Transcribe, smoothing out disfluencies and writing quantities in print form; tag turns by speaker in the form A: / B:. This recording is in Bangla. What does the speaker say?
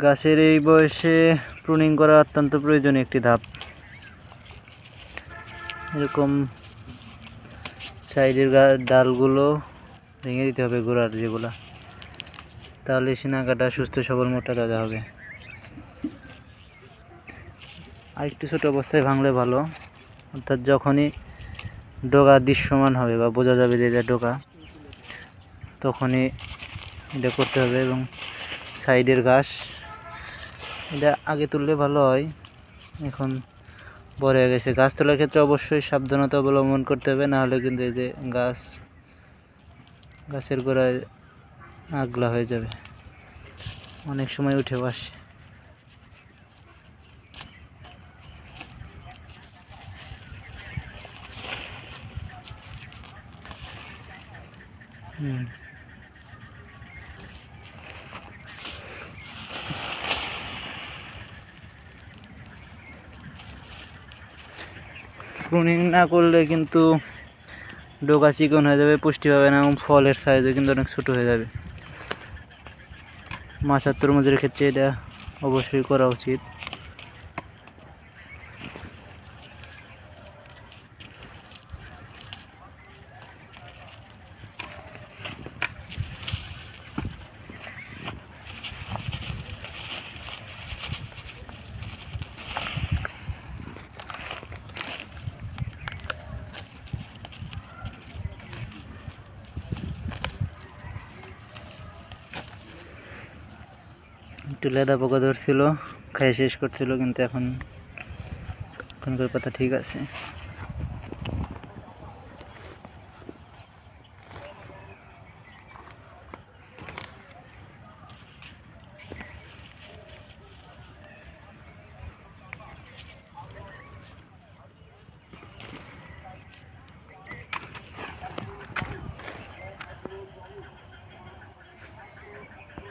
A: গাছের এই বয়সে প্রুনিং করা অত্যন্ত প্রয়োজনীয় একটি ধাপ। এরকম সাইডের ডালগুলো ভেঙে দিতে হবে, গোড়ার যেগুলা, তাহলে সিনাকাটা সুস্থ সবল মোটা তাজা হবে। আর একটু ছোটো অবস্থায় ভাঙলে ভালো, অর্থাৎ যখনই ডগা দৃশ্যমান হবে বা বোঝা যাবে যে এটা ডগা, তখনই এটা করতে হবে। এবং সাইডের ঘাস এটা আগে তুললে ভালো হয়, এখন বড় হয়ে গেছে। গাছ তোলার ক্ষেত্রে অবশ্যই সাবধানতা অবলম্বন করতে হবে, নাহলে কিন্তু এই যে গাছের গোড়ায় আগলা হয়ে যাবে, অনেক সময় উঠেও আসে। প্রুনিং না করলে কিন্তু ডগা চিকন হয়ে যাবে, পুষ্টি পাবে না, এবং ফলের সাইজও কিন্তু অনেক ছোটো হয়ে যাবে। মাছ আর তরমুজের ক্ষেত্রে এটা অবশ্যই করা উচিত। একটু লেদা পোকা ধরছিল, খাই শেষ করছিল, কিন্তু এখনকার পাতা ঠিক আছে।